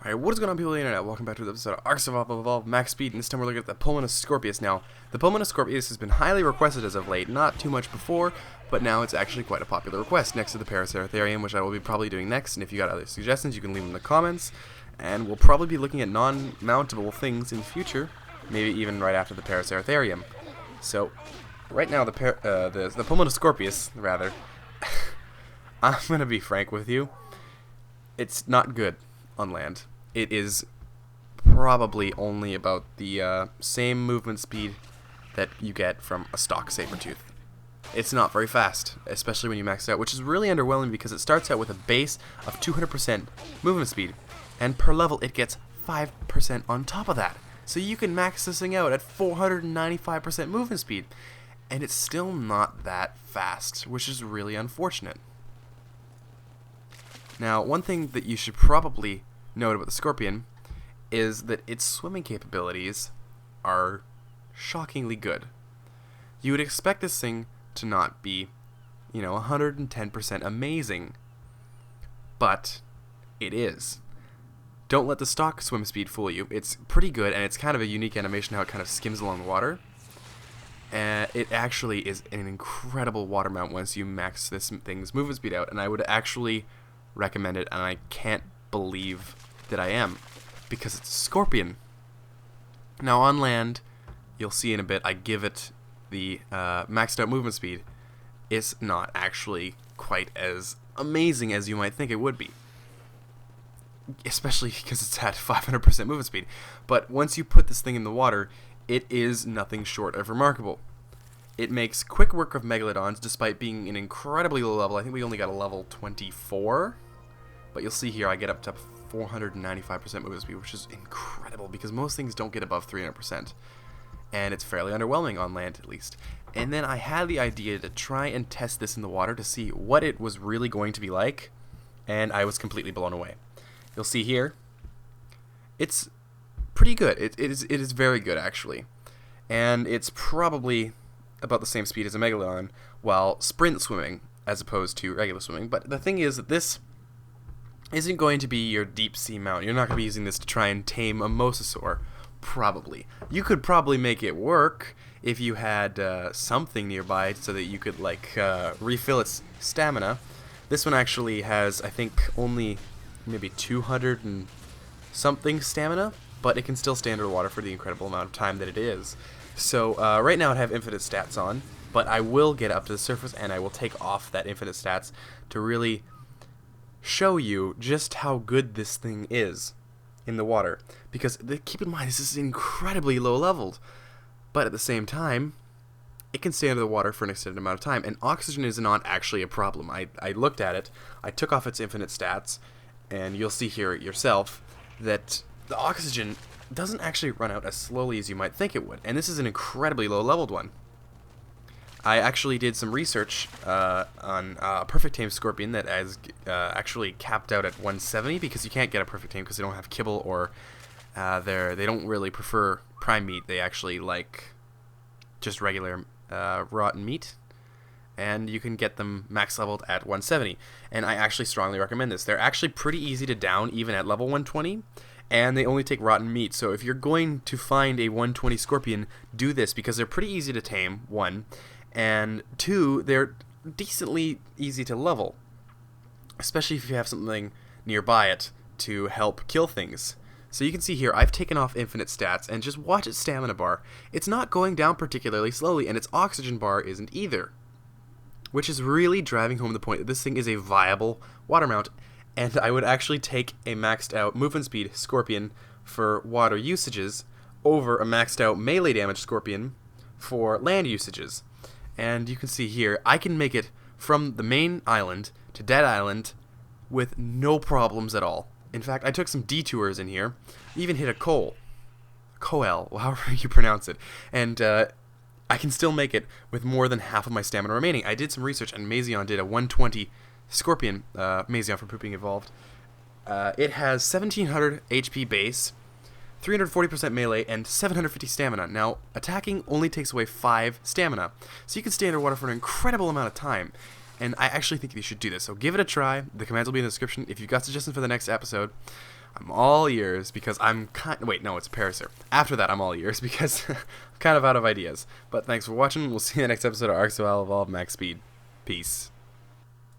Alright, what is going on, people of the internet? Welcome back to the episode of Ark Max Speed, and this time we're looking at the Pulmonoscorpius. Now, the Pulmonoscorpius has been highly requested as of late, not too much before, but now it's actually quite a popular request next to the Paraceratherium, which I will be probably doing next, and if you got other suggestions, you can leave them in the comments, and we'll probably be looking at non-mountable things in the future, maybe even right after the Paraceratherium. So, right now, the Pulmonoscorpius, rather, I'm going to be frank with you, it's not good on land. It is probably only about the same movement speed that you get from a stock saber-tooth. It's not very fast, especially when you max it out, which is really underwhelming because it starts out with a base of 200% movement speed, and per level it gets 5% on top of that. So you can max this thing out at 495% movement speed, and it's still not that fast, which is really unfortunate. Now, one thing that you should probably note about the Scorpion is that its swimming capabilities are shockingly good. You would expect this thing to not be, 110% amazing, but it is. Don't let the stock swim speed fool you. It's pretty good, and it's kind of a unique animation how it kind of skims along the water. It actually is an incredible water mount once you max this thing's movement speed out, and I would actually recommend it, and I can't believe that I am, because it's a Scorpion. Now on land, you'll see in a bit, I give it the maxed out movement speed. It's not actually quite as amazing as you might think it would be, especially because it's at 500% movement speed. But once you put this thing in the water, it is nothing short of remarkable. It makes quick work of Megalodons despite being an incredibly low level. I think we only got a level 24. But you'll see here I get up to 495% movement speed, which is incredible because most things don't get above 300%. And it's fairly underwhelming on land, at least. And then I had the idea to try and test this in the water to see what it was really going to be like, and I was completely blown away. You'll see here, it's pretty good. It is very good, actually. And it's probably about the same speed as a Megalodon while sprint swimming as opposed to regular swimming. But the thing is that this isn't going to be your deep sea mount. You're not going to be using this to try and tame a mosasaur, probably. You could probably make it work if you had something nearby so that you could refill its stamina. This one actually has, I think, only maybe 200 and something stamina, but it can still stay underwater for the incredible amount of time that it is. So right now I have infinite stats on, but I will get up to the surface and I will take off that infinite stats to really show you just how good this thing is in the water, because keep in mind this is incredibly low leveled, but at the same time it can stay under the water for an extended amount of time, and oxygen is not actually a problem. I looked at it, I took off its infinite stats, and you'll see here yourself that the oxygen doesn't actually run out as slowly as you might think it would, and this is an incredibly low leveled one. I actually did some research on a perfect tame Scorpion that is actually capped out at 170 because you can't get a perfect tame because they don't have kibble, or they don't really prefer prime meat. They actually like just regular rotten meat, and you can get them max leveled at 170. And I actually strongly recommend this. They're actually pretty easy to down even at level 120, and they only take rotten meat. So if you're going to find a 120 Scorpion, do this because they're pretty easy to tame, one. And two, they're decently easy to level, especially if you have something nearby it to help kill things. So you can see here, I've taken off infinite stats, and just watch its stamina bar. It's not going down particularly slowly, and its oxygen bar isn't either, which is really driving home the point that this thing is a viable water mount, and I would actually take a maxed out movement speed Scorpion for water usages over a maxed out melee damage Scorpion for land usages. And you can see here, I can make it from the main island to Dead Island with no problems at all. In fact, I took some detours in here, even hit a coal, however you pronounce it, and I can still make it with more than half of my stamina remaining. I did some research, and Mazion did a 120 Scorpion, Mazion from Pooping Evolved. It has 1700 HP base, 340% melee, and 750 stamina. Now, attacking only takes away 5 stamina, so you can stay underwater for an incredible amount of time, and I actually think you should do this. So give it a try. The commands will be in the description. If you've got suggestions for the next episode, I'm all ears because I'm kind. Wait, no, it's a Parasaur. After that, I'm all ears because I'm kind of out of ideas. But thanks for watching. We'll see you in the next episode of Ark Max Speed. Peace.